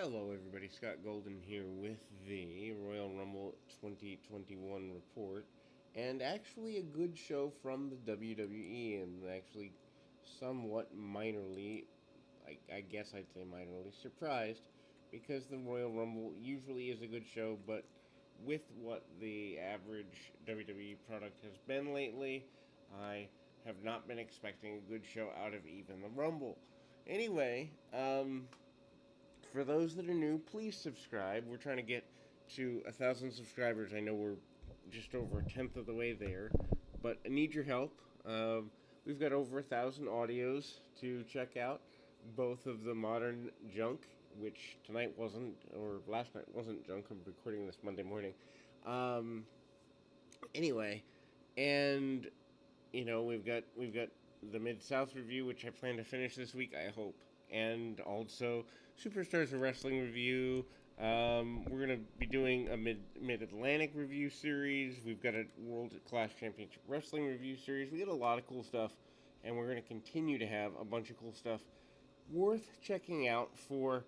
Hello, everybody. Scott Golden here with the Royal Rumble 2021 report, and actually a good show from the WWE, and actually somewhat minorly, I guess I'd say minorly surprised, because the Royal Rumble usually is a good show, but with what the average WWE product has been lately, I have not been expecting a good show out of even the Rumble. Anyway, for those that are new, please subscribe. We're trying to get to 1,000 subscribers. I know we're just over a tenth of the way there, but I need your help. We've got over 1,000 audios to check out. Both of the modern junk, which tonight wasn't, or last night wasn't junk. I'm recording this Monday morning. Um, anyway, and we've got the Mid South review, which I plan to finish this week. I hope, and also Superstars of Wrestling review. We're gonna be doing a Mid Atlantic review series. We've got a World Class Championship Wrestling review series. We got a lot of cool stuff, and we're gonna continue to have a bunch of cool stuff worth checking out for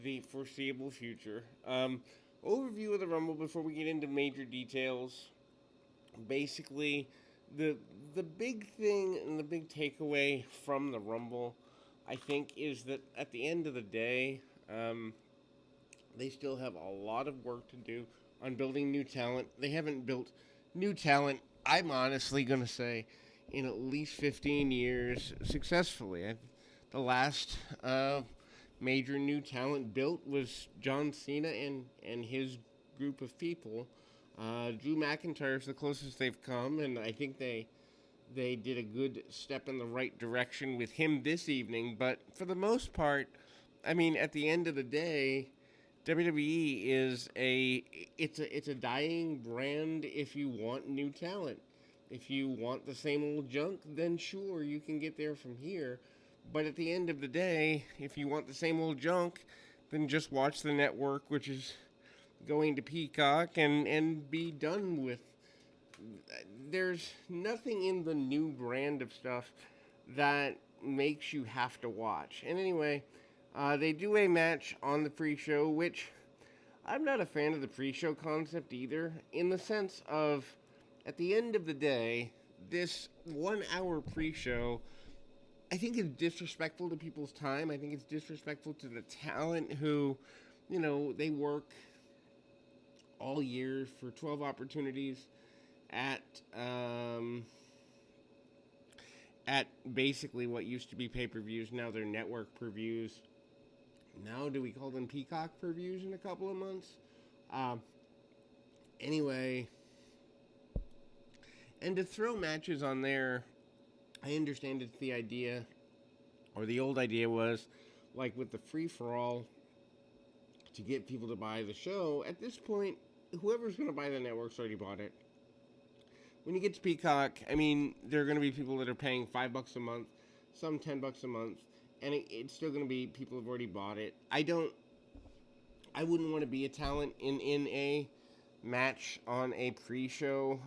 the foreseeable future. Overview of the Rumble before we get into major details. Basically, the the big thing and the big takeaway from the Rumble, I think, is that at the end of the day, they still have a lot of work to do on building new talent. They haven't built new talent, I'm honestly going to say, in at least 15 years successfully. The last major new talent built was John Cena and his group of people. Drew McIntyre is the closest they've come, and I think they did a good step in the right direction with him this evening. But for the most part, I mean, at the end of the day, WWE is it's a dying brand. If you want new talent, if you want the same old junk, then sure you can get there from here. But at the end of the day, if you want the same old junk, then just watch the network, which is going to Peacock, and be done with. There's nothing in the new brand of stuff that makes you have to watch. And anyway, they do a match on the pre-show, which I'm not a fan of the pre-show concept either, in the sense of, at the end of the day, this 1 hour pre-show, I think is disrespectful to people's time. I think it's disrespectful to the talent who, they work all year for 12 opportunities at at basically what used to be pay-per-views. Now they're network per-views. Now do we call them Peacock per-views in a couple of months? Um, anyway, and to throw matches on there, I understand it's the idea, or the old idea was, like with the free-for-all, to get people to buy the show. At this point, whoever's going to buy the network's already bought it. When you get to Peacock, I mean, there are going to be people that are paying $5 a month, some $10 a month, and it's still going to be people who've already bought it. I wouldn't want to be a talent in a match on a pre-show.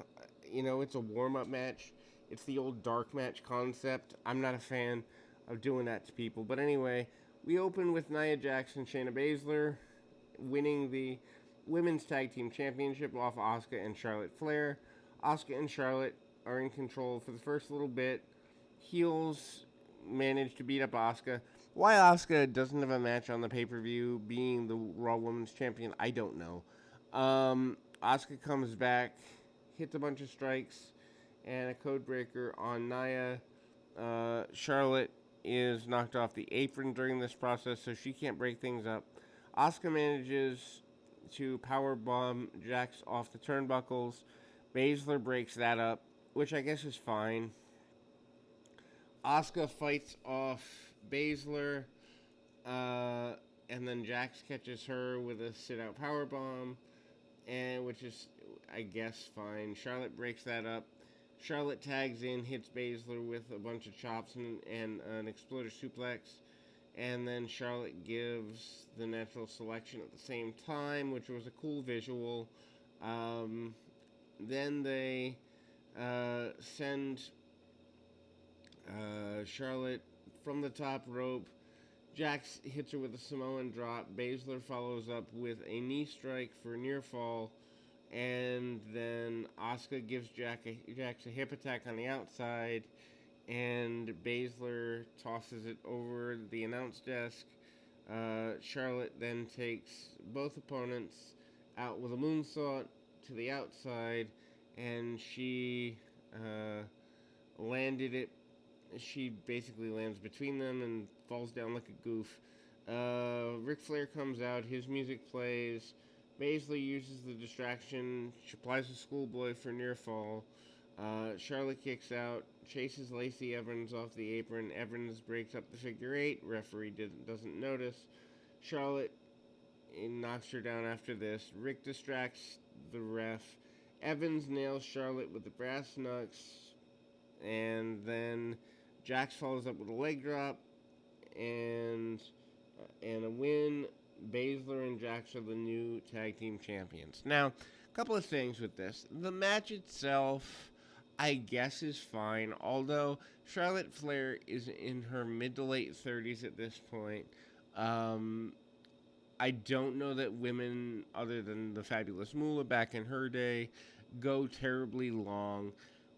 It's a warm-up match. It's the old dark match concept. I'm not a fan of doing that to people. But anyway, we open with Nia Jax and Shayna Baszler winning the Women's Tag Team Championship off Asuka and Charlotte Flair. Asuka and Charlotte are in control for the first little bit. Heels manage to beat up Asuka. Why Asuka doesn't have a match on the pay-per-view, being the Raw Women's Champion, I don't know. Asuka comes back, hits a bunch of strikes, and a code breaker on Nia. Charlotte is knocked off the apron during this process, so she can't break things up. Asuka manages to powerbomb Jax off the turnbuckles. Baszler breaks that up, which I guess is fine. Asuka fights off Baszler, and then Jax catches her with a sit-out powerbomb, and which is, I guess, fine. Charlotte breaks that up. Charlotte tags in, hits Baszler with a bunch of chops and an exploder suplex, and then Charlotte gives the natural selection at the same time, which was a cool visual. Then they send Charlotte from the top rope. Jax hits her with a Samoan drop. Baszler follows up with a knee strike for near fall. And then Asuka gives Jax a hip attack on the outside. And Baszler tosses it over the announce desk. Charlotte then takes both opponents out with a moonsault to the outside. And she landed it. She basically lands between them and falls down like a goof. Ric Flair comes out. His music plays. Baszler uses the distraction. She applies a schoolboy for near fall. Charlotte kicks out, chases Lacey Evans off the apron. Evans breaks up the figure eight. Referee doesn't notice. Charlotte knocks her down after this. Rick distracts the ref. Evans nails Charlotte with the brass knucks. And then Jax follows up with a leg drop. And a win. Baszler and Jax are the new tag team champions. Now, a couple of things with this. The match itself, I guess, is fine. Although Charlotte Flair is in her mid to late 30s at this point. I don't know that women, other than the Fabulous Moolah back in her day, go terribly long.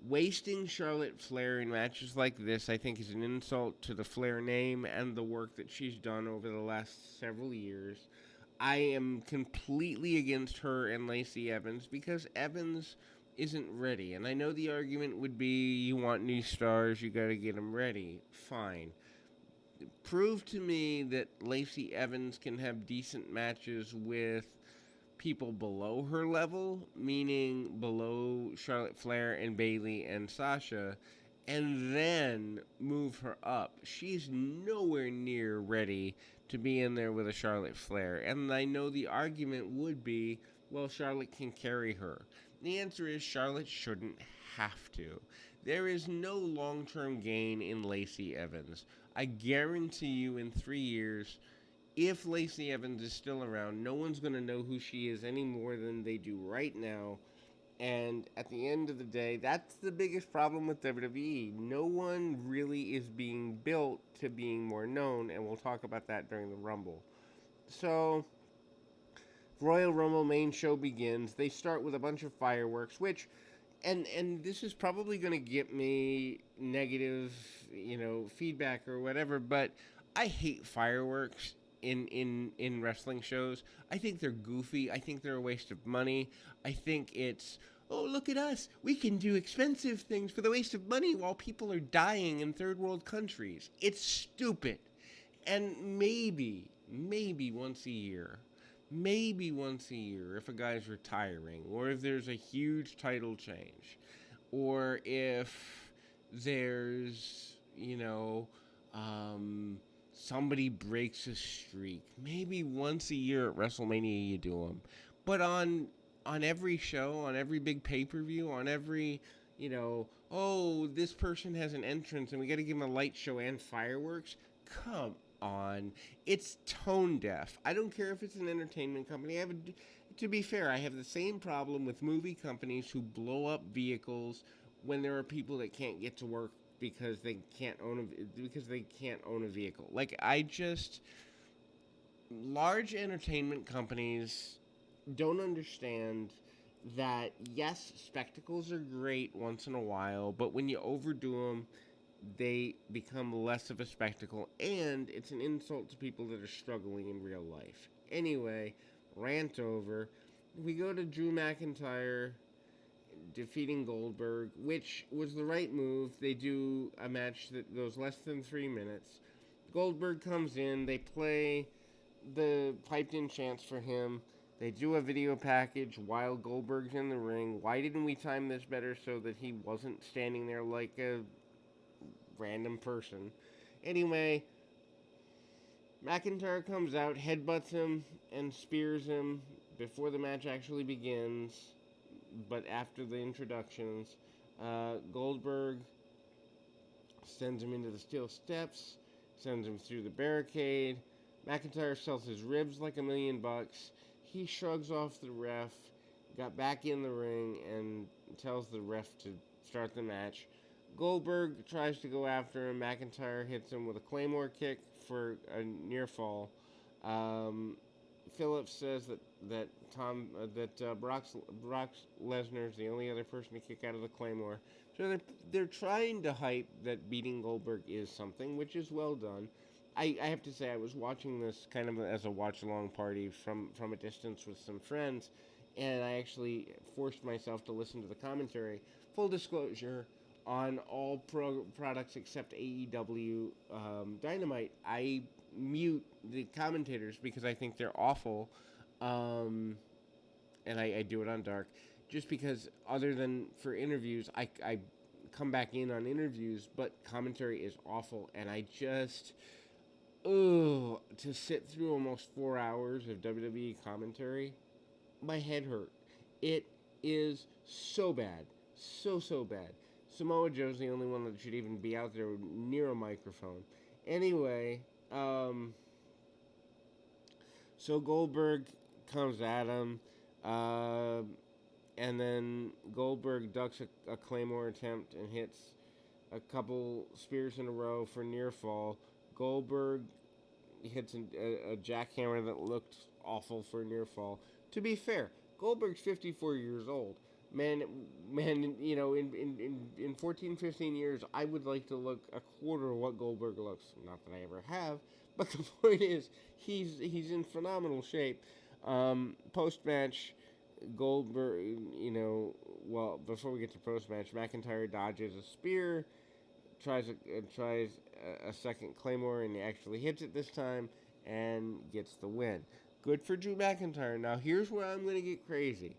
Wasting Charlotte Flair in matches like this, I think, is an insult to the Flair name and the work that she's done over the last several years. I am completely against her and Lacey Evans because Evans isn't ready. And I know the argument would be, you want new stars, you gotta get them ready. Fine. Prove to me that Lacey Evans can have decent matches with people below her level, meaning below Charlotte Flair and Bayley and Sasha, and then move her up. She's nowhere near ready to be in there with a Charlotte Flair. And I know the argument would be, well, Charlotte can carry her. The answer is Charlotte shouldn't have to. There is no long-term gain in Lacey Evans. I guarantee you in 3 years, if Lacey Evans is still around, no one's going to know who she is any more than they do right now. And at the end of the day, that's the biggest problem with WWE. No one really is being built to being more known, and we'll talk about that during the Rumble. So, Royal Rumble main show begins. They start with a bunch of fireworks, which, and this is probably going to get me negative, feedback or whatever, but I hate fireworks in wrestling shows. I think they're goofy. I think they're a waste of money. I think it's, oh, look at us. We can do expensive things for the waste of money while people are dying in third world countries. It's stupid. And maybe once a year, if a guy's retiring, or if there's a huge title change, or if there's, somebody breaks a streak. Maybe once a year at WrestleMania you do them. But on every show, on every big pay-per-view, on every, this person has an entrance and we got to give him a light show and fireworks. Come on. It's tone deaf. I don't care if it's an entertainment company. To be fair, I have the same problem with movie companies who blow up vehicles when there are people that can't get to work because they can't own a vehicle. Large entertainment companies don't understand that, yes, spectacles are great once in a while, but when you overdo them, they become less of a spectacle, and it's an insult to people that are struggling in real life. Anyway, rant over. We go to Drew McIntyre defeating Goldberg, which was the right move. They do a match that goes less than 3 minutes. Goldberg comes in, they play the piped-in chants for him. They do a video package while Goldberg's in the ring. Why didn't we time this better so that he wasn't standing there like a random person? Anyway, McIntyre comes out, headbutts him, and spears him before the match actually begins. But after the introductions, Goldberg sends him into the steel steps, sends him through the barricade. McIntyre sells his ribs like $1 million. He shrugs off the ref, got back in the ring, and tells the ref to start the match. Goldberg tries to go after him. McIntyre hits him with a Claymore kick for a near fall. Um, Phillips says that Brock Lesnar is the only other person to kick out of the Claymore. So they're trying to hype that beating Goldberg is something, which is well done. I have to say I was watching this kind of as a watch along party from a distance with some friends, and I actually forced myself to listen to the commentary. Full disclosure, on all products except AEW Dynamite, I mute the commentators because I think they're awful, um, and I do it on dark. Just because, other than for interviews, I come back in on interviews, but commentary is awful, and I just, to sit through almost 4 hours of WWE commentary, my head hurt. It is so bad, so bad. Samoa Joe's the only one that should even be out there near a microphone. Anyway, so Goldberg comes at him, uh, and then Goldberg ducks a Claymore attempt and hits a couple spears in a row for near fall. Goldberg hits a jackhammer that looked awful for a near fall. To be fair, Goldberg's 54 years old. Man, in 14, 15 years, I would like to look a quarter of what Goldberg looks. Not that I ever have, but the point is, he's in phenomenal shape. Post match, Goldberg, before we get to post match, McIntyre dodges a spear, tries a second Claymore, and he actually hits it this time and gets the win. Good for Drew McIntyre. Now here's where I'm going to get crazy.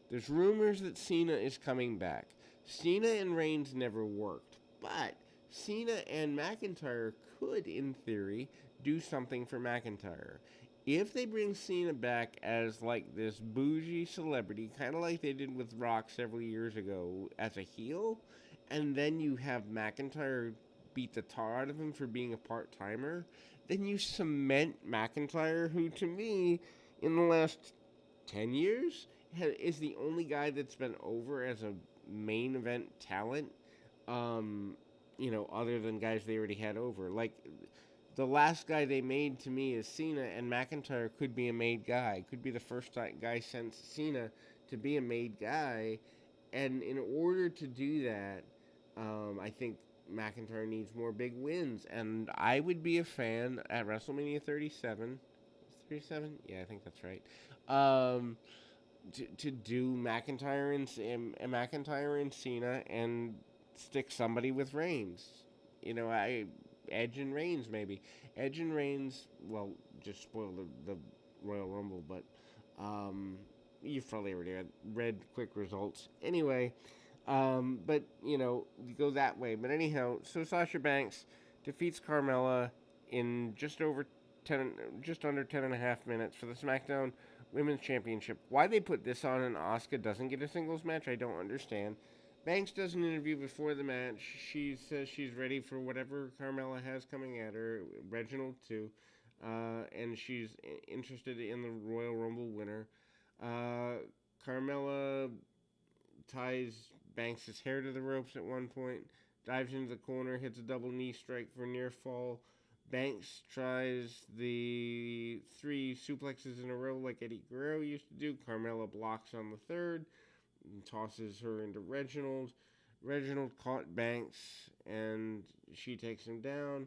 There's rumors that Cena is coming back. Cena and Reigns never worked, but Cena and McIntyre could, in theory, do something for McIntyre. If they bring Cena back as like this bougie celebrity, kind of like they did with Rock several years ago as a heel, and then you have McIntyre beat the tar out of him for being a part-timer, then you cement McIntyre, who to me, in the last 10 years, is the only guy that's been over as a main event talent, other than guys they already had over. Like, the last guy they made to me is Cena, and McIntyre could be a made guy. Could be the first guy since Cena to be a made guy. And in order to do that, I think McIntyre needs more big wins. And I would be a fan at WrestleMania 37. 37? Yeah, I think that's right. To do McIntyre and Cena and stick somebody with Reigns. Edge and Reigns, maybe. Edge and Reigns, well, just spoil the Royal Rumble, but you've probably already read quick results. Anyway, but, you go that way. But anyhow, so Sasha Banks defeats Carmella in just under 10.5 minutes for the SmackDown Women's Championship. Why they put this on and Asuka doesn't get a singles match, I don't understand. Banks does an interview before the match. She says she's ready for whatever Carmella has coming at her, Reginald too, and she's interested in the Royal Rumble winner. Carmella ties Banks' hair to the ropes at one point, dives into the corner, hits a double knee strike for near fall. Banks tries the 3 suplexes in a row like Eddie Guerrero used to do. Carmella blocks on the third and tosses her into Reginald. Reginald caught Banks and she takes him down.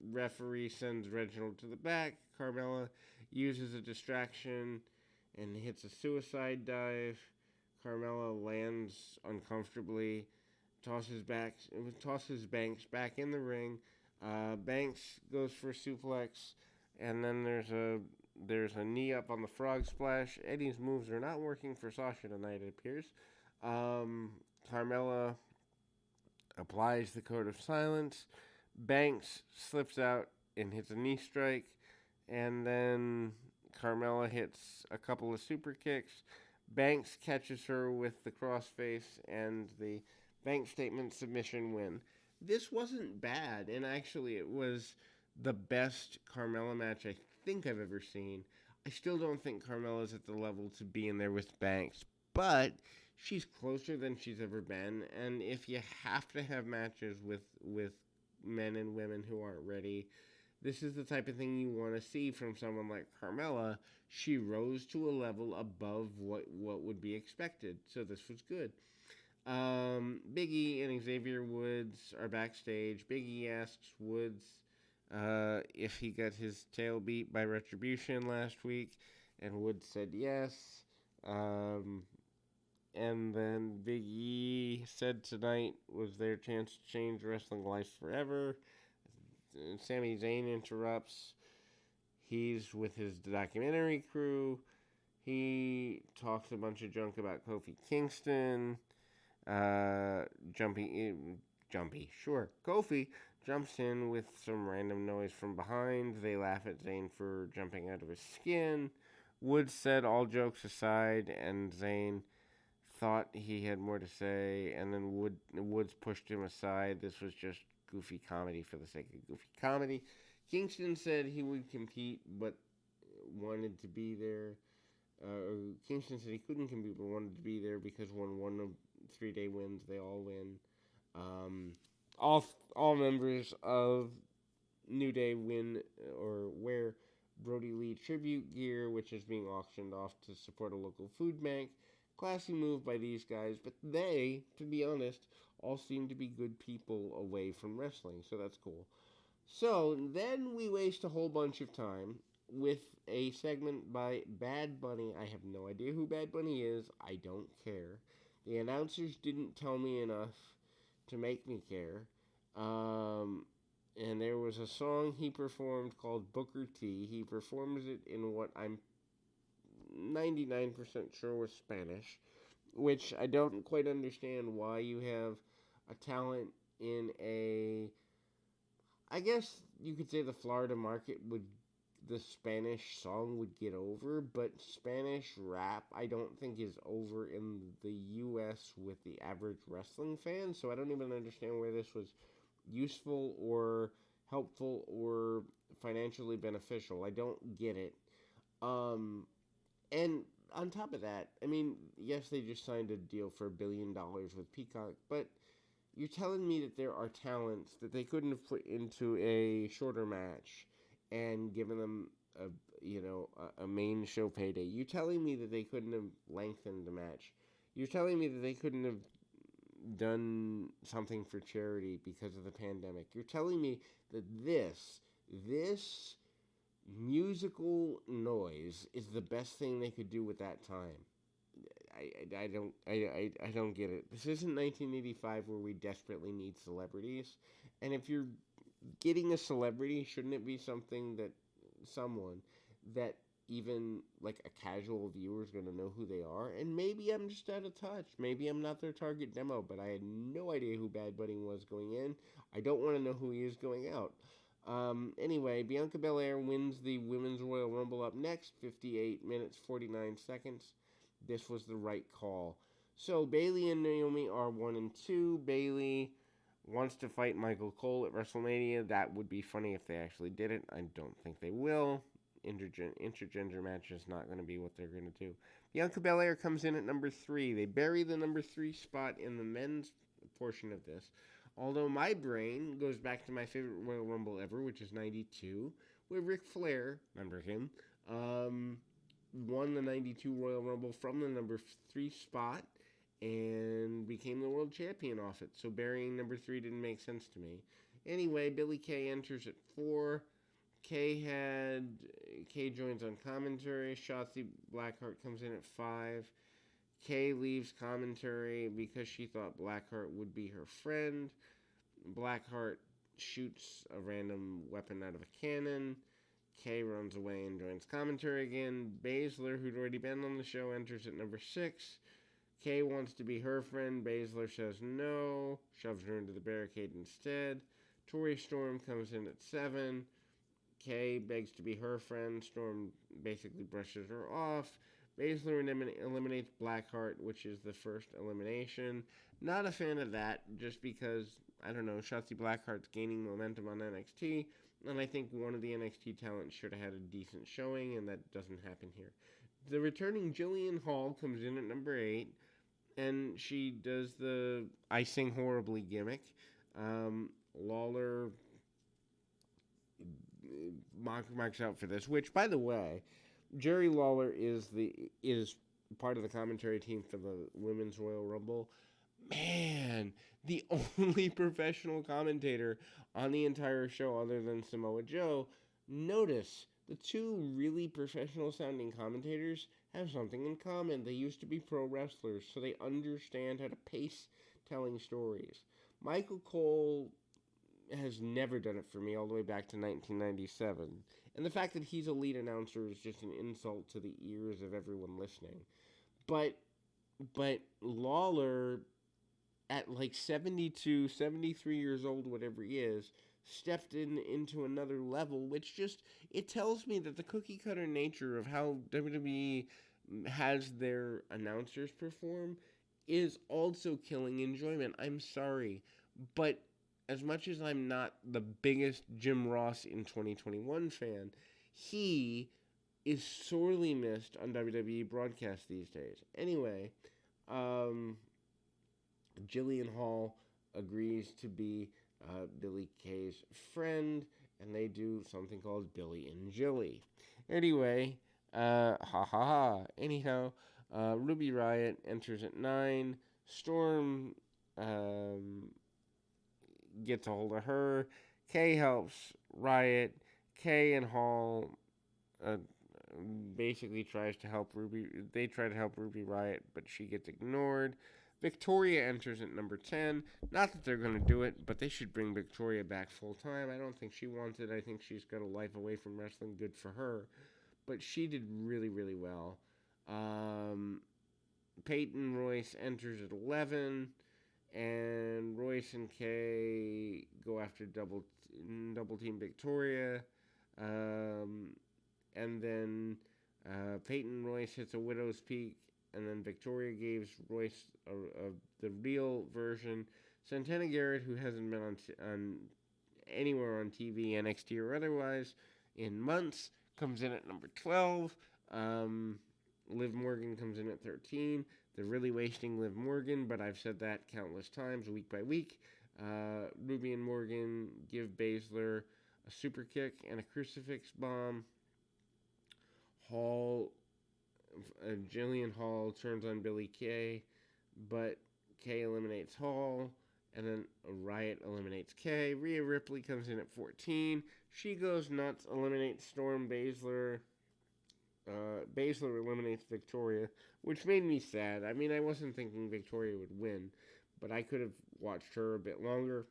Referee sends Reginald to the back. Carmella uses a distraction and hits a suicide dive. Carmella lands uncomfortably, tosses Banks back in the ring. Banks goes for a suplex, and then there's a knee up on the frog splash. Eddie's moves are not working for Sasha tonight, it appears. Carmella applies the code of silence. Banks slips out and hits a knee strike, and then Carmella hits a couple of super kicks. Banks catches her with the crossface and the bank statement submission win. This wasn't bad, and actually it was the best Carmella match I think I've ever seen. I still don't think Carmella's at the level to be in there with Banks, but she's closer than she's ever been. And if you have to have matches with men and women who aren't ready, this is the type of thing you want to see from someone like Carmella. She rose to a level above what would be expected, so this was good. Big E and Xavier Woods are backstage. Big E asks Woods if he got his tail beat by Retribution last week, and Woods said yes. Um, and then Big E said tonight was their chance to change wrestling life forever. Sami Zayn interrupts. He's with his documentary crew. He talks a bunch of junk about Kofi Kingston. Jumpy, sure. Kofi jumps in with some random noise from behind. They laugh at Zayn for jumping out of his skin. Woods said all jokes aside, and Zayn thought he had more to say, and then Woods pushed him aside. This was just goofy comedy for the sake of goofy comedy. Kingston said he would compete, but wanted to be there. Kingston said he couldn't compete, but wanted to be there because when one of 3-day wins, they all win. All members of New Day win or wear Brody Lee tribute gear, which is being auctioned off to support a local food bank. Classy move by these guys, but they, to be honest, all seem to be good people away from wrestling, so that's cool. So then we waste a whole bunch of time with a segment by Bad Bunny. I have no idea who Bad Bunny is. I don't care. The announcers didn't tell me enough to make me care. And there was a song he performed called Booker T. He performs it in what I'm 99% sure was Spanish, which I don't quite understand why you have a talent in a... I guess you could say the Florida market the Spanish song would get over, but Spanish rap I don't think is over in the U.S. with the average wrestling fan, so I don't even understand where this was useful or helpful or financially beneficial. I don't get it. And on top of that, I mean, yes, they just signed a deal for $1 billion with Peacock, but you're telling me that there are talents that they couldn't have put into a shorter match and given them a main show payday. You're telling me that they couldn't have lengthened the match. You're telling me that they couldn't have done something for charity because of the pandemic. You're telling me that this musical noise is the best thing they could do with that time. I don't get it. This isn't 1985 where we desperately need celebrities. And if you're getting a celebrity, shouldn't it be someone that even like a casual viewer is going to know who they are? And maybe I'm just out of touch. Maybe I'm not their target demo, but I had no idea who Bad Bunny was going in. I don't want to know who he is going out. Anyway, Bianca Belair wins the Women's Royal Rumble up next, 58 minutes, 49 seconds. This was the right call. So Bayley and Naomi are 1 and 2. Bayley wants to fight Michael Cole at WrestleMania. That would be funny if they actually did it. I don't think they will. Intergender match is not going to be what they're going to do. Bianca Belair comes in at number 3. They bury the number 3 spot in the men's portion of this. Although my brain goes back to my favorite Royal Rumble ever, which is 92, where Ric Flair, remember him, won the 92 Royal Rumble from the number 3 spot and became the world champion off it. So burying number 3 didn't make sense to me. Anyway, Billie Kay enters at 4. Kay joins on commentary. Shotzi Blackheart comes in at 5. Kay leaves commentary because she thought Blackheart would be her friend. Blackheart shoots a random weapon out of a cannon. Kay runs away and joins commentary again. Baszler, who'd already been on the show, enters at number 6. Kay wants to be her friend. Baszler says no, shoves her into the barricade instead. Tori Storm comes in at 7. Kay begs to be her friend. Storm basically brushes her off. Baszler eliminates Blackheart, which is the first elimination. Not a fan of that, just because, I don't know, Shotzi Blackheart's gaining momentum on NXT, and I think one of the NXT talents should have had a decent showing, and that doesn't happen here. The returning Jillian Hall comes in at number 8. and she does the "I sing horribly" gimmick. Lawler marks out for this, which, by the way, Jerry Lawler is part of the commentary team for the Women's Royal Rumble. Man, the only professional commentator on the entire show other than Samoa Joe. Notice the two really professional sounding commentators have something in common. They used to be pro wrestlers, so they understand how to pace telling stories. Michael Cole has never done it for me all the way back to 1997. And the fact that he's a lead announcer is just an insult to the ears of everyone listening. But Lawler, at like 72, 73 years old, whatever he is, stepped into another level, which just, it tells me that the cookie cutter nature of how WWE has their announcers perform is also killing enjoyment. I'm sorry, but as much as I'm not the biggest Jim Ross in 2021 fan, he is sorely missed on WWE broadcasts these days. Anyway, Jillian Hall agrees to be Billy Kay's friend, and they do something called Billy and Jilly. Anyway, ha ha ha. Anyhow, Ruby Riott enters at 9. Storm gets a hold of her. Kay helps Riott. Kay and Hall basically tries to help Ruby. They try to help Ruby Riott, but she gets ignored. Victoria enters at number 10. Not that they're going to do it, but they should bring Victoria back full time. I don't think she wants it. I think she's got a life away from wrestling. Good for her. But she did really, really well. Peyton Royce enters at 11. And Royce and Kay go after double team Victoria. And then Peyton Royce hits a Widow's Peak. And then Victoria gives Royce the real version. Santana Garrett, who hasn't been on anywhere on TV, NXT or otherwise, in months, comes in at number 12. Liv Morgan comes in at 13. They're really wasting Liv Morgan, but I've said that countless times, week by week. Ruby and Morgan give Baszler a super kick and a crucifix bomb. Jillian Hall turns on Billy Kay, but Kay eliminates Hall, and then Riott eliminates Kay. Rhea Ripley comes in at 14. She goes nuts, eliminates Storm Baszler. Baszler eliminates Victoria, which made me sad. I mean, I wasn't thinking Victoria would win, but I could have watched her a bit longer.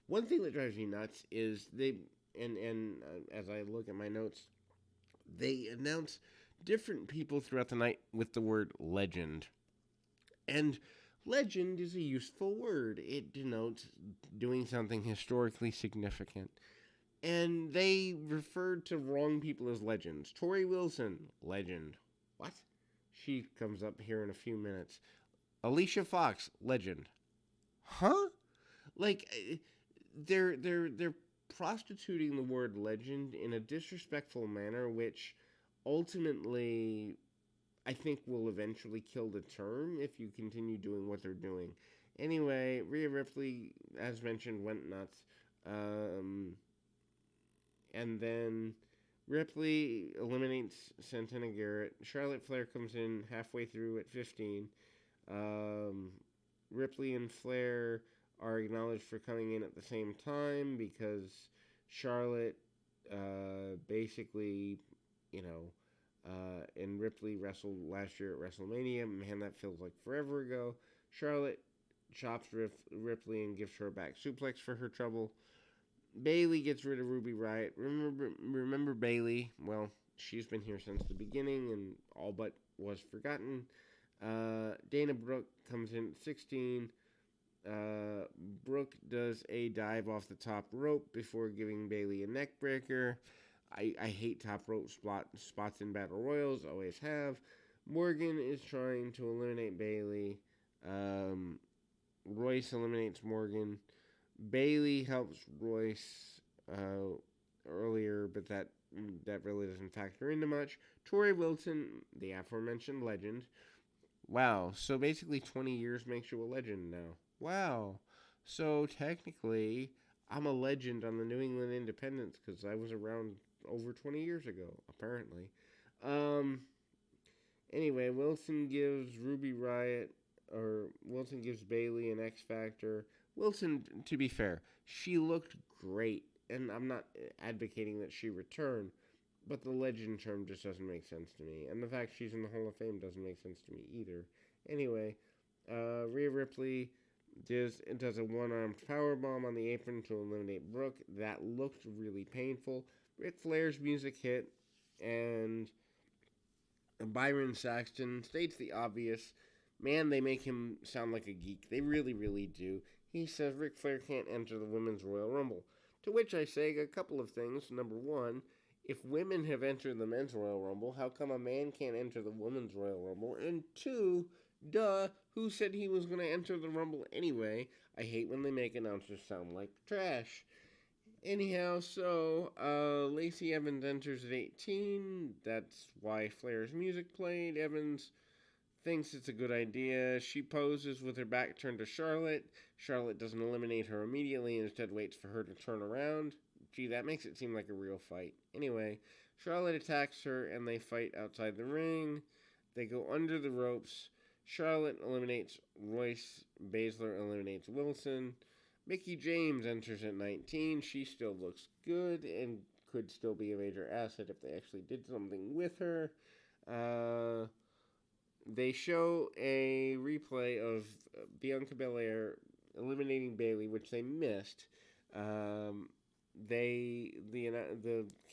One thing that drives me nuts is as I look at my notes, they announce different people throughout the night with the word legend. And legend is a useful word. It denotes doing something historically significant. And they referred to wrong people as legends. Tori Wilson, legend. What? She comes up here in a few minutes. Alicia Fox, legend. Huh? Like, they're prostituting the word legend in a disrespectful manner, which ultimately I think will eventually kill the term if you continue doing what they're doing. Anyway, Rhea Ripley, as mentioned, went nuts. And then Ripley eliminates Santana Garrett. Charlotte Flair comes in halfway through at 15. Ripley and Flair are acknowledged for coming in at the same time because Charlotte basically, and Ripley wrestled last year at WrestleMania. Man, that feels like forever ago. Charlotte chops Ripley and gives her a back suplex for her trouble. Bayley gets rid of Ruby Riott. Remember Bayley? Well, she's been here since the beginning and all but was forgotten. Dana Brooke comes in at 16. Brooke does a dive off the top rope before giving Bayley a neck breaker. I hate top rope spots in battle royals, always have. Morgan is trying to eliminate Bayley. Royce eliminates Morgan. Bayley helps Royce earlier, but that really doesn't factor into much. Tori Wilson, the aforementioned legend, Wow. So basically, 20 years makes you a legend now. Wow. So technically, I'm a legend on the New England Independents because I was around over 20 years ago, apparently. Um. Anyway, Wilson gives Bailey an X Factor. Wilson, to be fair, she looked great, and I'm not advocating that she return, but the legend term just doesn't make sense to me, and the fact she's in the Hall of Fame doesn't make sense to me either. Anyway, Rhea Ripley does a one-armed power bomb on the apron to eliminate Brooke. That looked really painful. Ric Flair's music hit, and Byron Saxton states the obvious. Man, they make him sound like a geek. They really, really do. He says Ric Flair can't enter the Women's Royal Rumble. To which I say a couple of things. Number one, if women have entered the Men's Royal Rumble, how come a man can't enter the Women's Royal Rumble? And two, duh, who said he was going to enter the Rumble anyway? I hate when they make announcers sound like trash. Anyhow, so Lacey Evans enters at 18. That's why Flair's music played. Evans thinks it's a good idea. She poses with her back turned to Charlotte. Charlotte doesn't eliminate her immediately and instead waits for her to turn around. Gee, that makes it seem like a real fight. Anyway, Charlotte attacks her and they fight outside the ring. They go under the ropes. Charlotte eliminates Royce. Baszler eliminates Wilson. Mickie James enters at 19. She still looks good and could still be a major asset if they actually did something with her. They show a replay of Bianca Belair eliminating Bayley, which they missed. The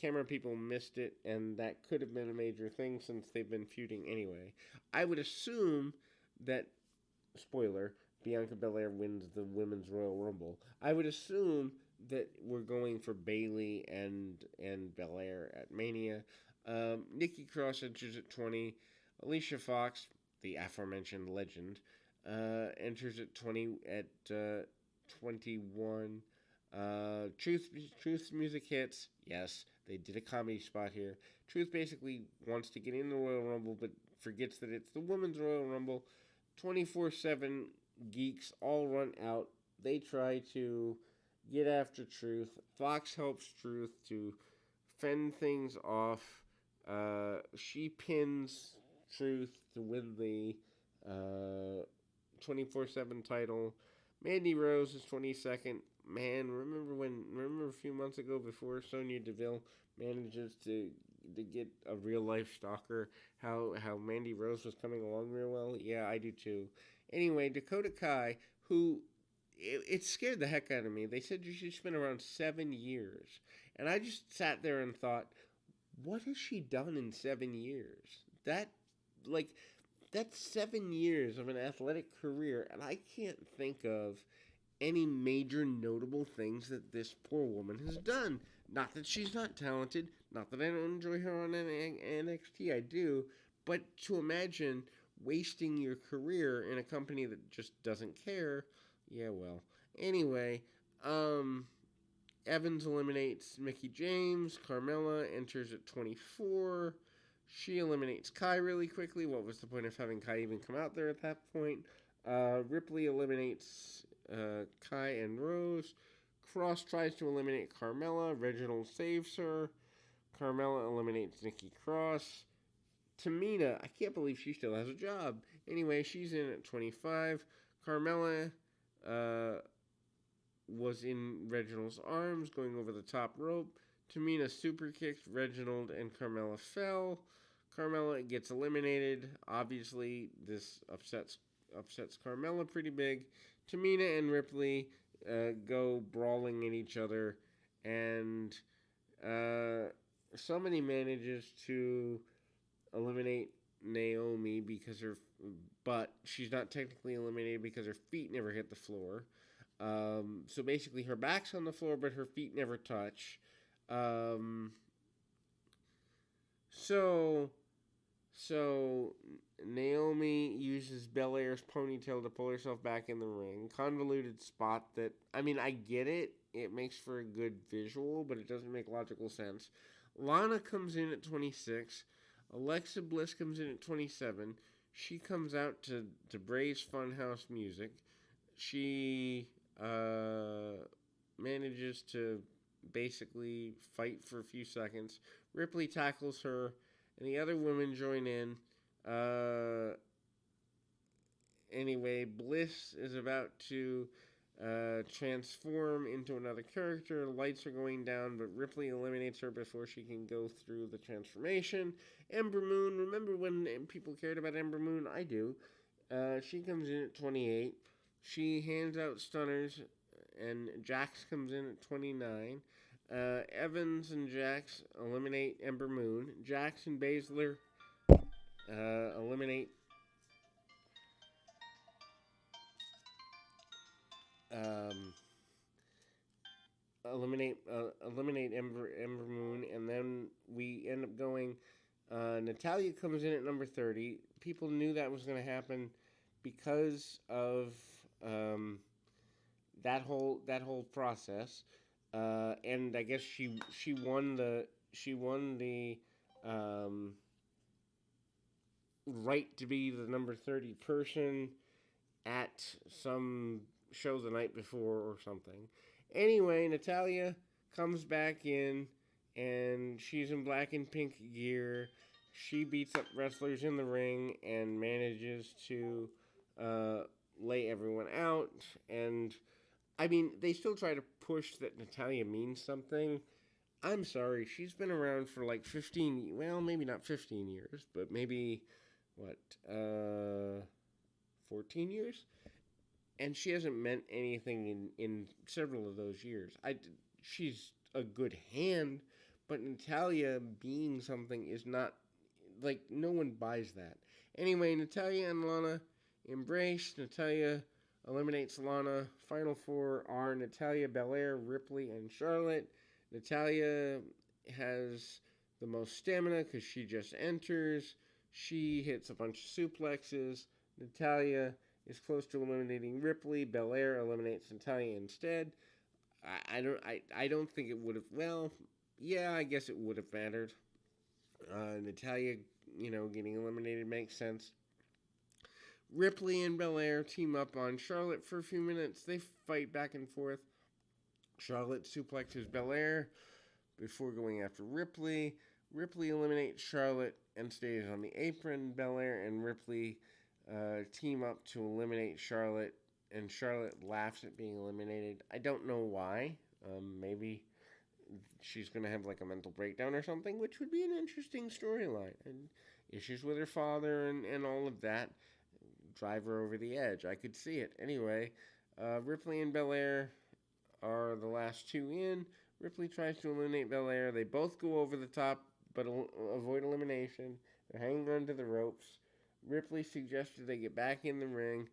camera people missed it, and that could have been a major thing since they've been feuding anyway. I would assume that, spoiler, Bianca Belair wins the Women's Royal Rumble. I would assume that we're going for Bayley and Belair at Mania. Nikki Cross enters at 20. Alicia Fox, the aforementioned legend, enters at 21. Truth's music hits. Yes, they did a comedy spot here. Truth basically wants to get in the Royal Rumble, but forgets that it's the Women's Royal Rumble. 24/7 geeks all run out. They try to get after Truth. Fox helps Truth to fend things off. She pins Truth to win the 24/7 title. Mandy Rose is 22nd. Man, remember a few months ago before Sonya Deville manages to get a real life stalker, how Mandy Rose was coming along real well? Yeah, I do too. Anyway, Dakota Kai, who it scared the heck out of me. They said she's been around 7 years. And I just sat there and thought, what has she done in 7 years? That's 7 years of an athletic career, and I can't think of any major notable things that this poor woman has done. Not that she's not talented, not that I don't enjoy her on NXT, I do, but to imagine wasting your career in a company that just doesn't care, yeah, well. Anyway, Evans eliminates Mickie James. Carmella enters at 24. She eliminates Kai really quickly. What was the point of having Kai even come out there at that point? Ripley eliminates Kai and Rose. Cross tries to eliminate Carmella. Reginald saves her. Carmella eliminates Nikki Cross. Tamina, I can't believe she still has a job. Anyway, she's in at 25. Carmella was in Reginald's arms, going over the top rope. Tamina super kicked Reginald, and Carmella fell. Carmella gets eliminated. Obviously, this upsets Carmella pretty big. Tamina and Ripley go brawling at each other, and somebody manages to eliminate Naomi but she's not technically eliminated because her feet never hit the floor. So basically, her back's on the floor, but her feet never touch. So Naomi uses Belair's ponytail to pull herself back in the ring. Convoluted spot that, I mean, I get it. It makes for a good visual, but it doesn't make logical sense. Lana comes in at 26. Alexa Bliss comes in at 27. She comes out to Bray's Funhouse music. She manages to basically fight for a few seconds. Ripley tackles her, and the other women join in. Anyway, Bliss is about to transform into another character. The lights are going down, but Ripley eliminates her before she can go through the transformation. Ember Moon, remember when people cared about Ember Moon? I do. She comes in at 28. She hands out stunners, and Jax comes in at 29. Evans and Jax eliminate Ember Moon. Jax and Baszler eliminate um, eliminate Ember Moon, and then we end up going. Natalya comes in at number 30. People knew that was going to happen because of that whole process, and I guess she won the right to be the number 30 person at some show the night before or something. Anyway, Natalya comes back in, and she's in black and pink gear. She beats up wrestlers in the ring and manages to uh, lay everyone out. And I mean, they still try to push that Natalya means something. I'm sorry, she's been around for like 15, well, maybe not 15 years, but maybe, what, 14 years? And she hasn't meant anything in several of those years. She's a good hand, but Natalya being something is not, like, no one buys that. Anyway, Natalya and Lana embrace. Natalya eliminates Lana. Final four are Natalya, Belair, Ripley, and Charlotte. Natalya has the most stamina because she just enters. She hits a bunch of suplexes. Natalya is close to eliminating Ripley. Belair eliminates Natalya instead. I don't think it would have. Well, yeah, I guess it would have mattered. Natalya, getting eliminated makes sense. Ripley and Belair team up on Charlotte for a few minutes. They fight back and forth. Charlotte suplexes Belair before going after Ripley. Ripley eliminates Charlotte and stays on the apron. Belair and Ripley team up to eliminate Charlotte, and Charlotte laughs at being eliminated. I don't know why. Maybe she's going to have like a mental breakdown or something, which would be an interesting storyline. And issues with her father and all of that drive her over the edge. I could see it. Anyway, Ripley and Belair are the last two in. Ripley tries to eliminate Belair. They both go over the top but avoid elimination. They're hanging onto the ropes. Ripley suggested they get back in the ring.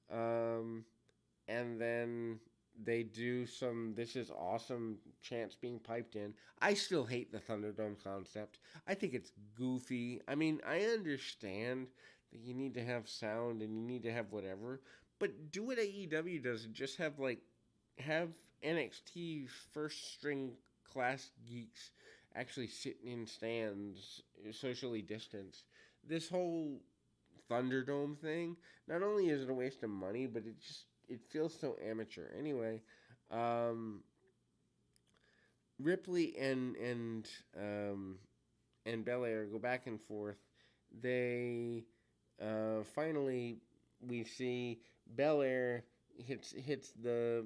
And then they do some "this is awesome" chants being piped in. I still hate the Thunderdome concept. I think it's goofy. I mean, I understand that you need to have sound and you need to have whatever, but do what AEW does and just have NXT first string class geeks actually sitting in stands, socially distanced. This whole Thunderdome thing, not only is it a waste of money, but it feels so amateur. Anyway, um, Ripley and Belair go back and forth. They finally we see Belair hits the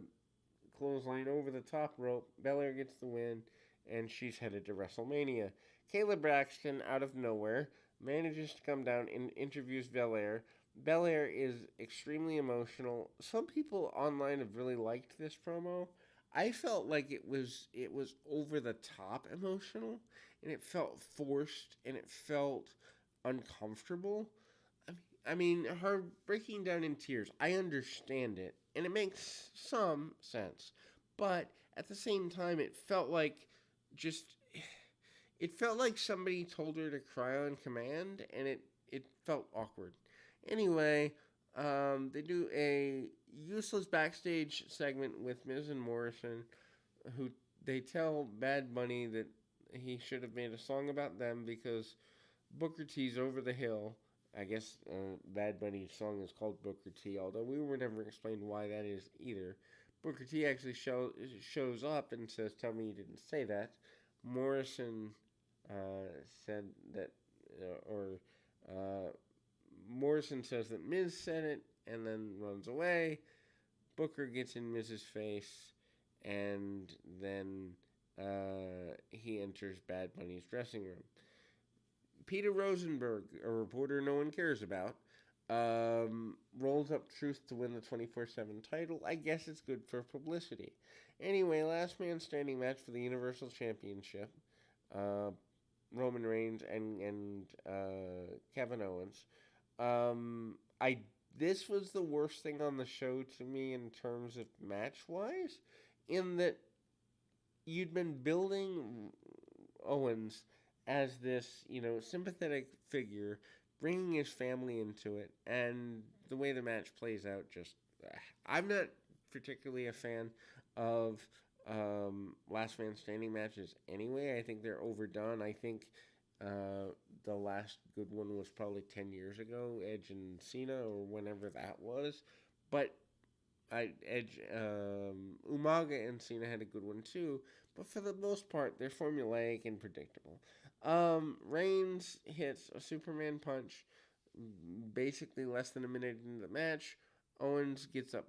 clothesline over the top rope. Belair gets the win, and she's headed to WrestleMania. Kayla Braxton, out of nowhere, manages to come down and interviews Belair. Belair is extremely emotional. Some people online have really liked this promo. I felt like it was over the top emotional, and it felt forced, and it felt uncomfortable. I mean, her breaking down in tears, I understand it, and it makes some sense. But at the same time, just it felt like somebody told her to cry on command, and it felt awkward. Anyway, they do a useless backstage segment with Miz and Morrison, who they tell Bad Bunny that he should have made a song about them because Booker T's over the hill. I guess Bad Bunny's song is called Booker T, although we were never explained why that is either. Booker T actually shows up and says, "Tell me you didn't say that." Morrison said that, or uh, Morrison says that Miz said it and then runs away. Booker gets in Miz's face, and then he enters Bad Bunny's dressing room. Peter Rosenberg, a reporter no one cares about, rolls up Truth to win the 24/7 title. I guess it's good for publicity. Anyway, last man standing match for the Universal Championship. Uh, Roman Reigns and Kevin Owens. I This was the worst thing on the show to me in terms of match wise, in that you'd been building Owens as this, sympathetic figure, bringing his family into it, and the way the match plays out, just I'm not particularly a fan of last man standing matches anyway. I think they're overdone. I think the last good one was probably 10 years ago, Edge and Cena, or whenever that was. But Umaga and Cena had a good one too, but for the most part, they're formulaic and predictable. Reigns hits a Superman punch, basically less than a minute into the match. Owens gets up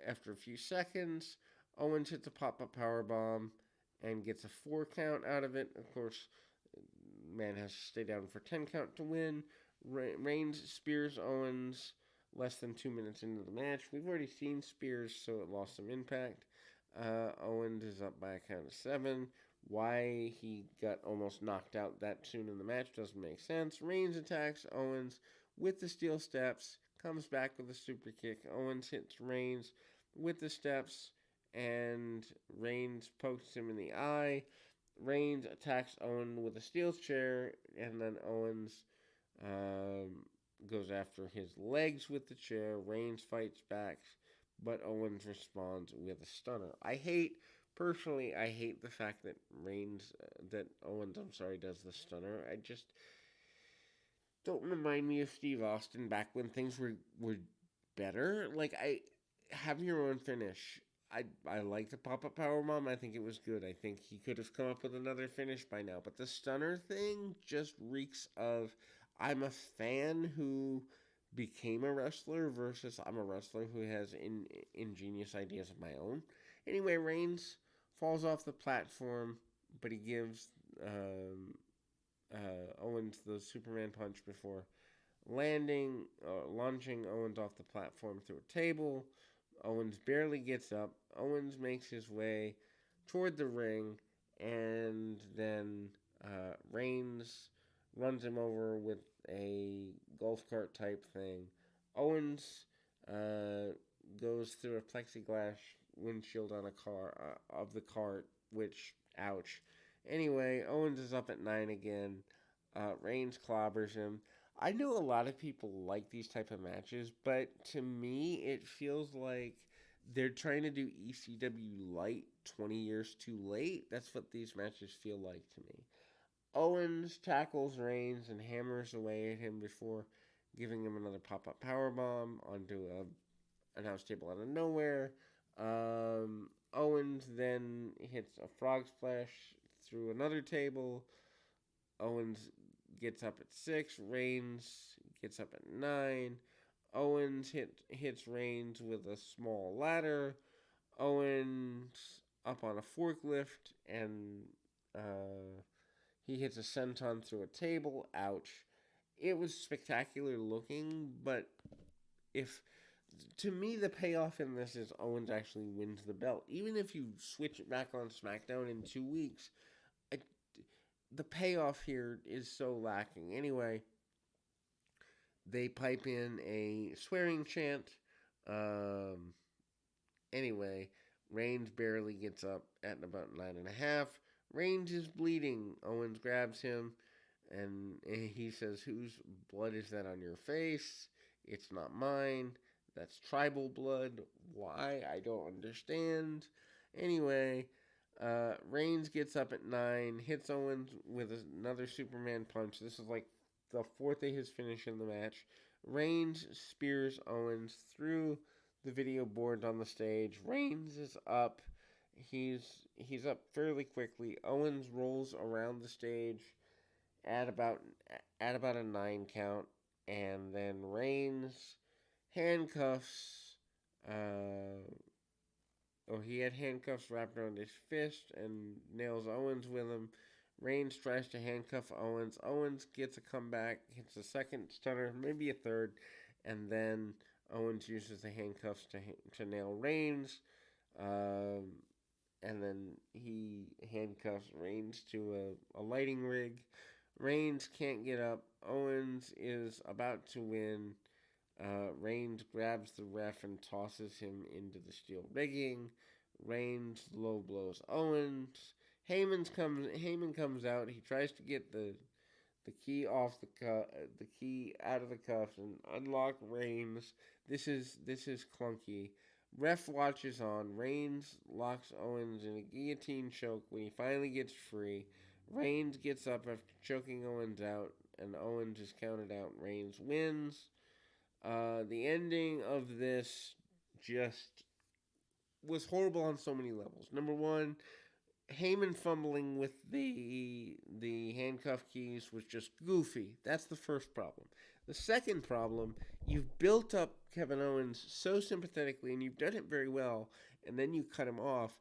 after a few seconds. Owens hits a pop-up power bomb and gets a 4 count out of it. Of course, man has to stay down for 10 count to win. Reigns spears Owens less than 2 minutes into the match. We've already seen Spears, so it lost some impact. Owens is up by a count of 7. Why he got almost knocked out that soon in the match doesn't make sense. Reigns attacks Owens with the steel steps, comes back with a super kick. Owens hits Reigns with the steps, and Reigns pokes him in the eye. Reigns attacks Owens with a steel chair, and then Owens goes after his legs with the chair. Reigns fights back, but Owens responds with a stunner. I hate the fact that Owens, does the stunner. I just don't remind me of Steve Austin back when things were better. Like, have your own finish. I like the pop-up powerbomb. I think it was good. I think he could have come up with another finish by now. But the stunner thing just reeks of, I'm a fan who became a wrestler versus I'm a wrestler who has ingenious ideas of my own. Anyway, Reigns falls off the platform, but he gives Owens the Superman punch before launching Owens off the platform through a table. Owens barely gets up. Owens makes his way toward the ring, and then Reigns runs him over with a golf cart type thing. Owens goes through a plexiglass windshield on a car of the cart, which, ouch. Anyway, Owens is up at 9 again. Reigns clobbers him. I know a lot of people like these type of matches, but to me, it feels like they're trying to do ECW light 20 years too late. That's what these matches feel like to me. Owens tackles Reigns and hammers away at him before giving him another pop-up powerbomb onto a announce table out of nowhere. Owens then hits a frog splash through another table. Owens gets up at 6. Reigns gets up at 9. Owens hits Reigns with a small ladder. Owens up on a forklift, and he hits a senton through a table. Ouch. It was spectacular looking, but if to me the payoff in this is Owens actually wins the belt. Even if you switch it back on SmackDown in 2 weeks, the payoff here is so lacking. Anyway, they pipe in a swearing chant. Anyway, Reigns barely gets up at about 9.5. Reigns is bleeding. Owens grabs him, and he says, "Whose blood is that on your face? It's not mine. That's tribal blood. Why? I don't understand." Anyway, Reigns gets up at 9, hits Owens with another Superman punch. This is like the fourth of his finish in the match. Reigns spears Owens through the video board on the stage. Reigns is up. He's up fairly quickly. Owens rolls around the stage at about a 9 count, and then Reigns handcuffs. He had handcuffs wrapped around his fist and nails Owens with him. Reigns tries to handcuff Owens. Owens gets a comeback, hits a second stunner, maybe a third, and then Owens uses the handcuffs to nail Reigns. And then he handcuffs Reigns to a lighting rig. Reigns can't get up. Owens is about to win. Reigns grabs the ref and tosses him into the steel rigging. Reigns low blows Owens. Heyman comes out. He tries to get the key off the key out of the cuffs and unlock Reigns. This is clunky. Ref watches on. Reigns locks Owens in a guillotine choke when he finally gets free. Reigns gets up after choking Owens out, and Owens is counted out. Reigns wins. The ending of this just was horrible on so many levels. Number one, Heyman fumbling with the handcuff keys was just goofy. That's the first problem. The second problem, you've built up Kevin Owens so sympathetically, and you've done it very well, and then you cut him off.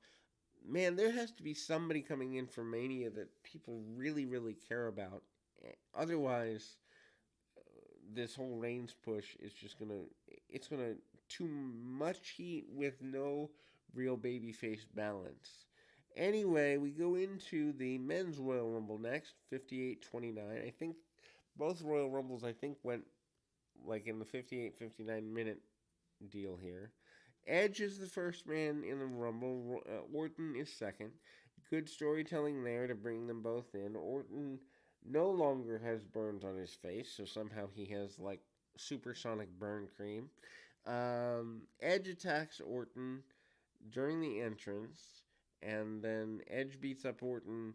Man, there has to be somebody coming in for Mania that people really, really care about. Otherwise, this whole Reigns push is just it's gonna too much heat with no real babyface balance. Anyway, we go into the men's Royal Rumble next, 58-29. I think both Royal Rumbles went like in the 58-59 minute deal here. Edge is the first man in the Rumble. Orton is second. Good storytelling there to bring them both in. Orton no longer has burns on his face, so somehow he has like supersonic burn cream. Edge attacks Orton during the entrance, and then Edge beats up Orton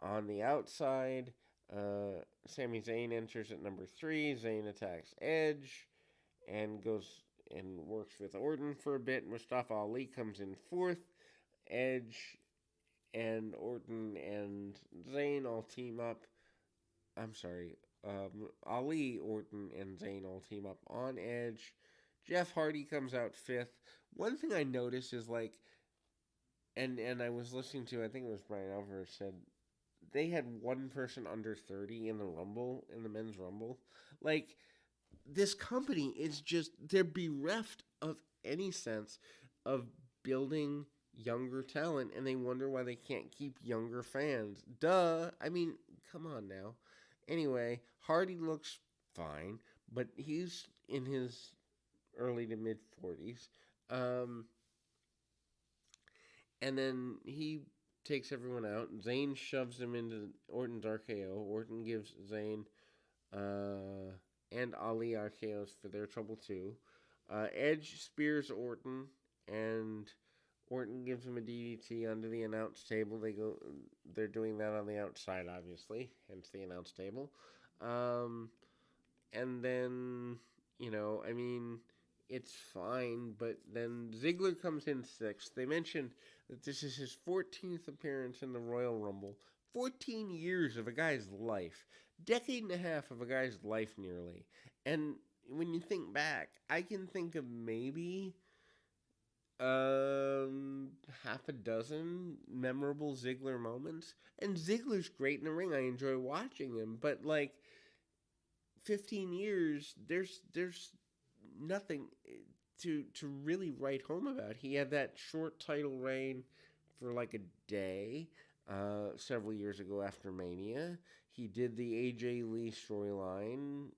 on the outside. Sami Zayn enters at number 3. Zayn attacks Edge and goes and works with Orton for a bit. Mustafa Ali comes in 4th. Edge and Orton and Zayn all team up. Ali, Orton, and Zayn all team up on Edge. Jeff Hardy comes out 5th. One thing I noticed is like, and I was listening to, I think it was Brian Alvarez said, they had one person under 30 in the Rumble, in the men's Rumble. Like, this company is just, they're bereft of any sense of building younger talent, and they wonder why they can't keep younger fans. Duh. I mean, come on now. Anyway, Hardy looks fine, but he's in his early to mid 40s. And then he takes everyone out. Zayn shoves him into Orton's RKO. Orton gives Zayn and Ali RKOs for their trouble too. Edge spears Orton, and Orton gives him a DDT under the announce table. They're doing that on the outside, obviously, hence the announce table. And then, it's fine, but then Ziggler comes in 6th. They mentioned that this is his 14th appearance in the Royal Rumble. 14 years of a guy's life. Decade and a half of a guy's life, nearly. And when you think back, I can think of maybe half a dozen memorable Ziggler moments. And Ziggler's great in the ring. I enjoy watching him. But, 15 years, there's nothing to really write home about. He had that short title reign for a day several years ago after Mania. He did the AJ Lee storyline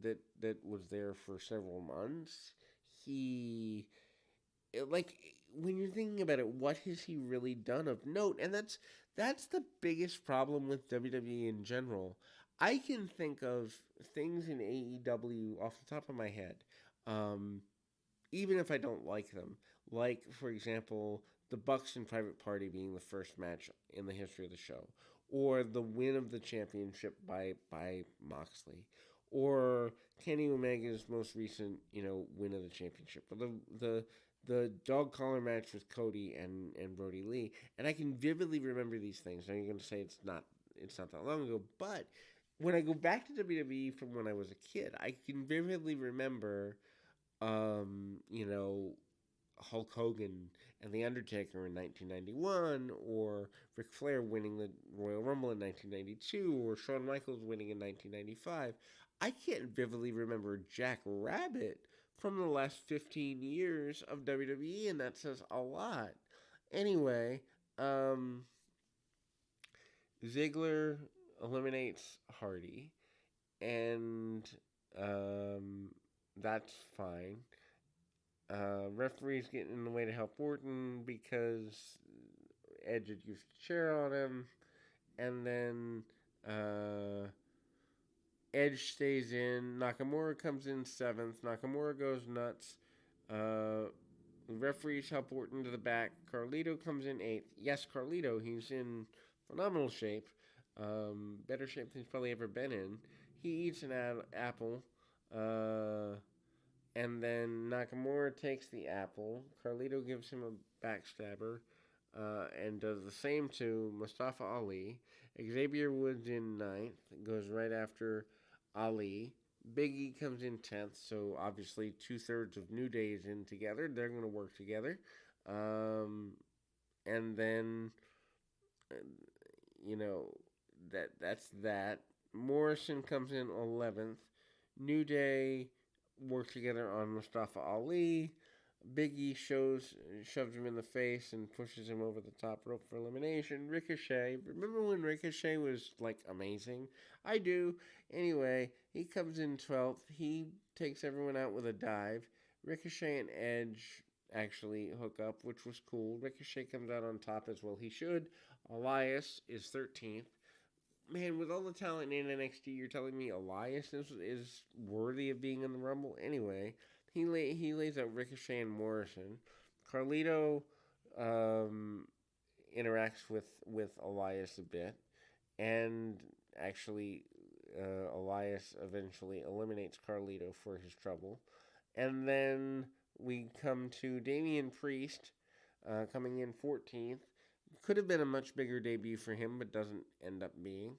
that was there for several months. When you're thinking about it, what has he really done of note? And that's the biggest problem with WWE in general. I can think of things in AEW off the top of my head, even if I don't like them. Like, for example, the Bucks and Private Party being the first match in the history of the show. or the win of the championship by Moxley, or Kenny Omega's most recent win of the championship, or the dog collar match with Cody and Brody Lee. And I can vividly remember these things. Now you're going to say it's not that long ago, but when I go back to WWE from when I was a kid, I can vividly remember, you know, Hulk Hogan and The Undertaker in 1991, or Ric Flair winning the Royal Rumble in 1992, or Shawn Michaels winning in 1995. I can't vividly remember Jack Rabbit from the last 15 years of WWE, and that says a lot. Anyway, um, Ziggler eliminates Hardy, and um, that's fine. Referees getting in the way to help Orton because Edge had used a chair on him, and then Edge stays in. Nakamura comes in seventh. Nakamura goes nuts. Referees help Orton to the back. Carlito comes in eighth. Yes, Carlito, he's in phenomenal shape. Better shape than he's probably ever been in. He eats an apple. And then Nakamura takes the apple. Carlito gives him a backstabber and does the same to Mustafa Ali. Xavier Woods in ninth, goes right after Ali. Big E comes in 10th, so obviously 2/3 of New Day is in together. They're going to work together. And then, uh, that's that. Morrison comes in 11th. New Day work together on Mustafa Ali. Big E shoves him in the face and pushes him over the top rope for elimination. Ricochet. Remember when Ricochet was like amazing? I do. Anyway, he comes in 12th. He takes everyone out with a dive. Ricochet and Edge actually hook up, which was cool. Ricochet comes out on top as well. He should. Elias is 13th. Man, with all the talent in NXT, you're telling me Elias is worthy of being in the Rumble? Anyway, he lays out Ricochet and Morrison. Carlito interacts with Elias a bit, and actually, Elias eventually eliminates Carlito for his trouble. And then we come to Damian Priest coming in 14th. Could have been a much bigger debut for him, but doesn't end up being.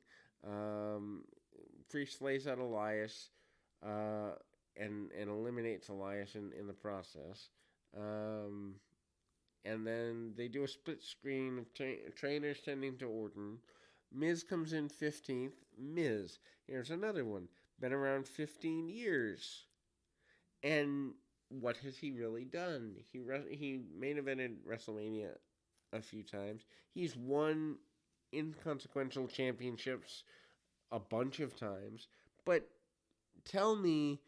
Priest lays out Elias and eliminates Elias in the process. And then they do a split screen of trainers tending to Orton. Miz comes in 15th. Miz, here's another one. Been around 15 years. And what has he really done? He main evented WrestleMania a few times. He's won inconsequential championships a bunch of times. But tell me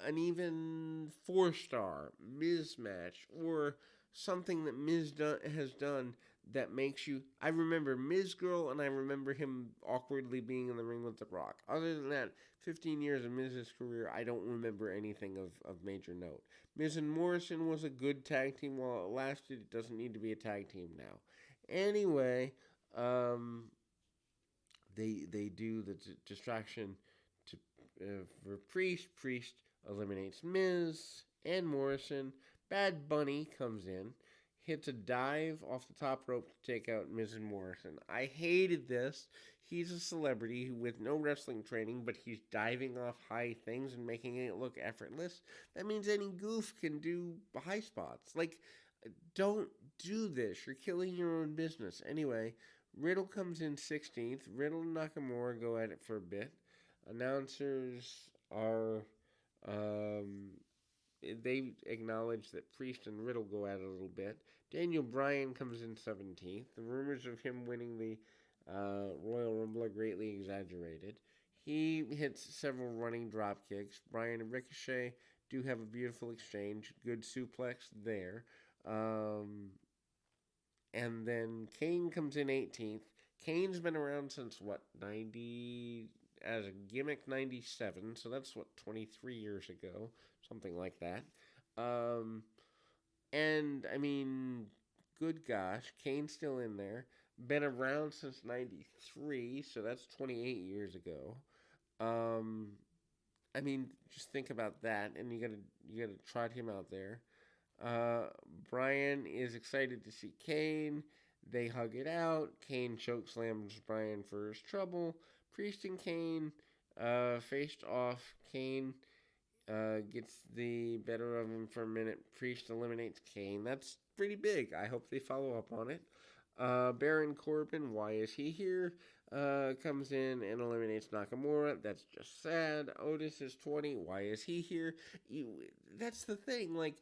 an even 4-star Miz match or something that Miz has done that makes you. I remember Miz Girl, and I remember him awkwardly being in the ring with The Rock. Other than that, 15 years of Miz's career, I don't remember anything of major note. Miz and Morrison was a good tag team while it lasted. It doesn't need to be a tag team now. Anyway, they do the distraction to for Priest. Priest eliminates Miz and Morrison. Bad Bunny comes in, hits a dive off the top rope to take out Miz and Morrison. I hated this. He's a celebrity with no wrestling training, but he's diving off high things and making it look effortless. That means any goof can do high spots. Like, don't do this. You're killing your own business. Anyway, Riddle comes in 16th. Riddle and Nakamura go at it for a bit. Announcers are they acknowledge that Priest and Riddle go at it a little bit. Daniel Bryan comes in 17th. The rumors of him winning the Royal Rumble are greatly exaggerated. He hits several running drop kicks. Bryan and Ricochet do have a beautiful exchange. Good suplex there. And then Kane comes in 18th. Kane's been around since, 90... as a gimmick, 97, so that's, 23 years ago, something like that. And, I mean, good gosh, Kane's still in there. Been around since '93, so that's 28 years ago. Um, I mean, just think about that, and you gotta trot him out there. Uh, Brian is excited to see Kane. They hug it out. Kane chokeslams Brian for his trouble. Priest and Kane faced off. Kane gets the better of him for a minute. Priest eliminates Kane. That's pretty big. I hope they follow up on it. Baron Corbin, why is he here? Comes in and eliminates Nakamura. That's just sad. Otis is 20. Why is he here? That's the thing. Like,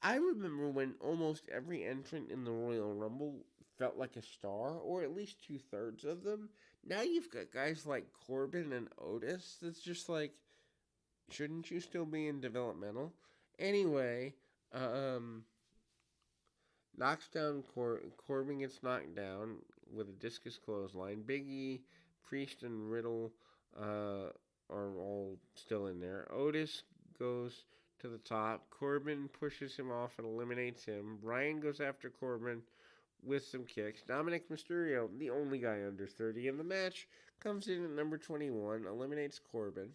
I remember when almost every entrant in the Royal Rumble felt like a star, or at least two-thirds of them. Now you've got guys like Corbin and Otis that's just like, shouldn't you still be in developmental? Anyway, um, knocks down Corbin gets knocked down with a discus clothesline. Big E, Priest, and Riddle are all still in there. Otis goes to the top. Corbin pushes him off and eliminates him. Bryan goes after Corbin with some kicks. Dominic Mysterio, the only guy under 30 in the match, comes in at number 21, eliminates Corbin,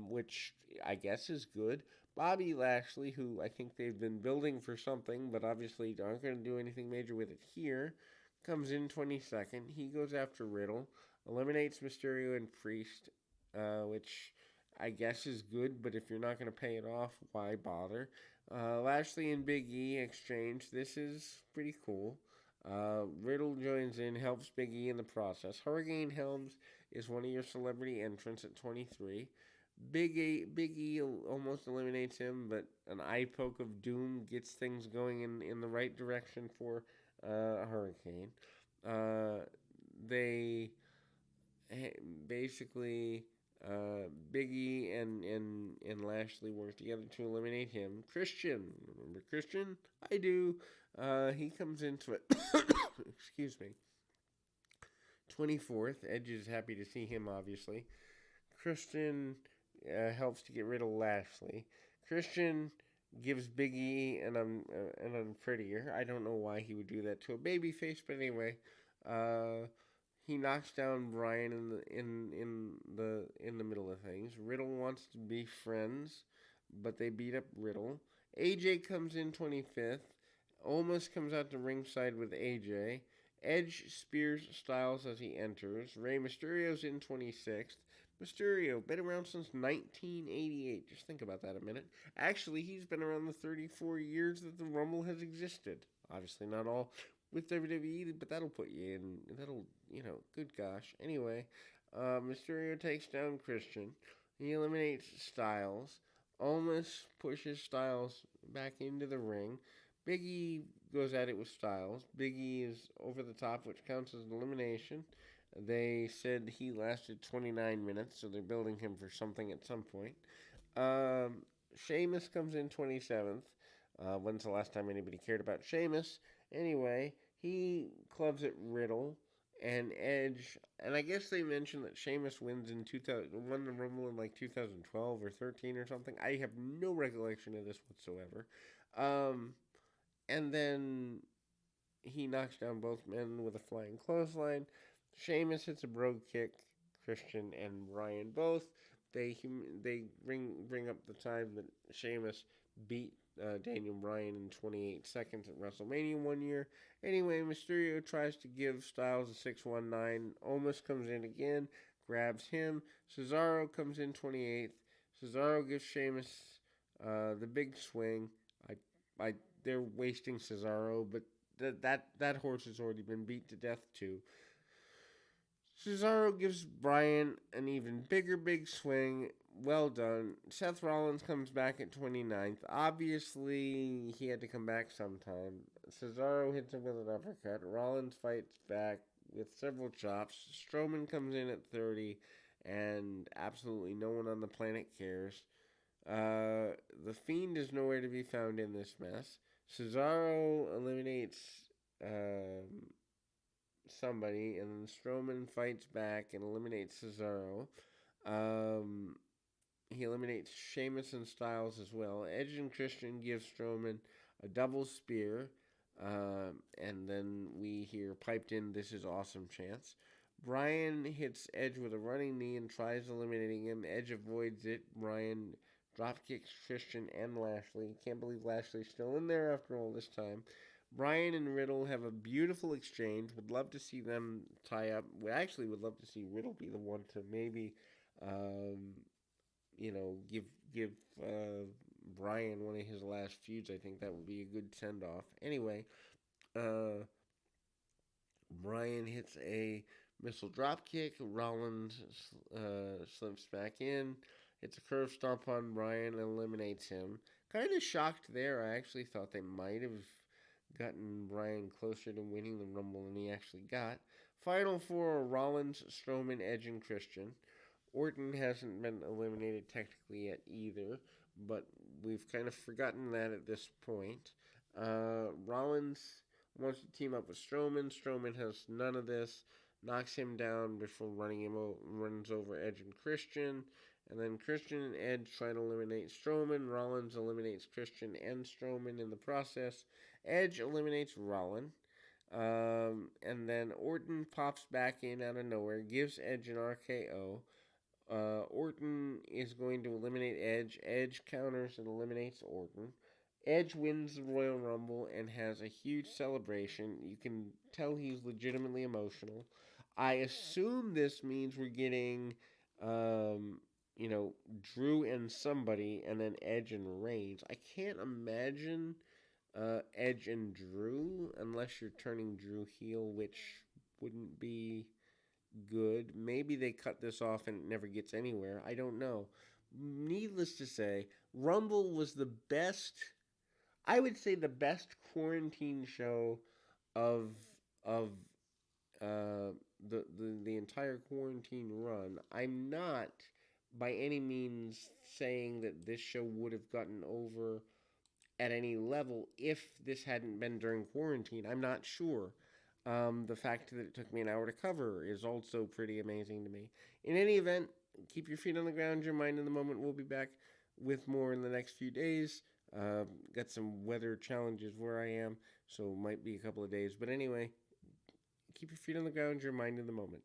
which I guess is good. Bobby Lashley, who I think they've been building for something, but obviously aren't going to do anything major with it here, comes in 22nd. He goes after Riddle, eliminates Mysterio and Priest, which I guess is good, but if you're not going to pay it off, why bother? Lashley and Big E exchange. This is pretty cool. Riddle joins in, helps Big E in the process. Hurricane Helms is one of your celebrity entrants at 23. Big E almost eliminates him, but an eye poke of doom gets things going in the right direction for Hurricane. Uh, they basically Big E and Lashley work together to eliminate him. Christian, remember Christian? I do. He comes into it. Excuse me. 24th. Edge is happy to see him, obviously. Christian helps to get rid of Lashley. Christian gives Big E an unprettier. I don't know why he would do that to a babyface, but anyway, he knocks down Bryan in the middle of things. Riddle wants to be friends, but they beat up Riddle. AJ comes in 25th. Almost comes out to ringside with AJ. Edge spears Styles as he enters. Rey Mysterio's in 26th. Mysterio, been around since 1988. Just think about that a minute. Actually, he's been around the 34 years that the Rumble has existed. Obviously, not all with WWE, but that'll put you in. That'll, good gosh. Anyway, Mysterio takes down Christian. He eliminates Styles. Almost pushes Styles back into the ring. Big E goes at it with Styles. Big E is over the top, which counts as an elimination. They said he lasted 29 minutes, so they're building him for something at some point. Sheamus comes in 27th. When's the last time anybody cared about Sheamus? Anyway, he clubs at Riddle and Edge, and I guess they mentioned that Sheamus won the Rumble in like 2012 or 13 or something. I have no recollection of this whatsoever. And then he knocks down both men with a flying clothesline. Sheamus hits a brogue kick. Christian and Ryan both. They bring up the time that Sheamus beat Daniel Bryan in 28 seconds at WrestleMania one year. Anyway, Mysterio tries to give Styles a 619. Almost comes in again. Grabs him. Cesaro comes in 28th. Cesaro gives Sheamus the big swing. They're wasting Cesaro, but that horse has already been beat to death too. Cesaro gives Bryan an even bigger big swing. Well done. Seth Rollins comes back at 29th. Obviously, he had to come back sometime. Cesaro hits him with an uppercut. Rollins fights back with several chops. Strowman comes in at 30, and absolutely no one on the planet cares. The Fiend is nowhere to be found in this mess. Cesaro eliminates somebody, and then Strowman fights back and eliminates Cesaro. He eliminates Sheamus and Styles as well. Edge and Christian give Strowman a double spear. And then we hear piped in, "This is awesome" chants. Bryan hits Edge with a running knee and tries eliminating him. Edge avoids it. Bryan drop kicks Christian and Lashley. Can't believe Lashley's still in there after all this time. Bryan and Riddle have a beautiful exchange. Would love to see them tie up. We actually would love to see Riddle be the one to maybe, um, give Bryan one of his last feuds. I think that would be a good send off. Anyway, uh, Bryan hits a missile drop kick. Rollins slips back in, hits a curve stomp on Bryan, and eliminates him. Kind of shocked there. I actually thought they might have gotten Bryan closer to winning the Rumble than he actually got. Final four are Rollins, Strowman, Edge, and Christian. Orton hasn't been eliminated technically yet either, but we've kind of forgotten that at this point. Rollins wants to team up with Strowman. Strowman has none of this. Knocks him down before runs over Edge and Christian. And then Christian and Edge try to eliminate Strowman. Rollins eliminates Christian and Strowman in the process. Edge eliminates Rollins. And then Orton pops back in out of nowhere, gives Edge an RKO. Orton is going to eliminate Edge. Edge counters and eliminates Orton. Edge wins the Royal Rumble and has a huge celebration. You can tell he's legitimately emotional. I assume this means we're getting, Drew and somebody, and then Edge and Reigns. I can't imagine Edge and Drew unless you're turning Drew heel, which wouldn't be good. Maybe they cut this off and it never gets anywhere. I don't know. Needless to say, Rumble was the best, I would say the best quarantine show of of the entire quarantine run. I'm not by any means saying that this show would have gotten over at any level if this hadn't been during quarantine. I'm not sure. The fact that it took me an hour to cover is also pretty amazing to me. In any event, keep your feet on the ground, your mind in the moment. We'll be back with more in the next few days. Got some weather challenges where I am, so it might be a couple of days. But anyway, keep your feet on the ground, your mind in the moment.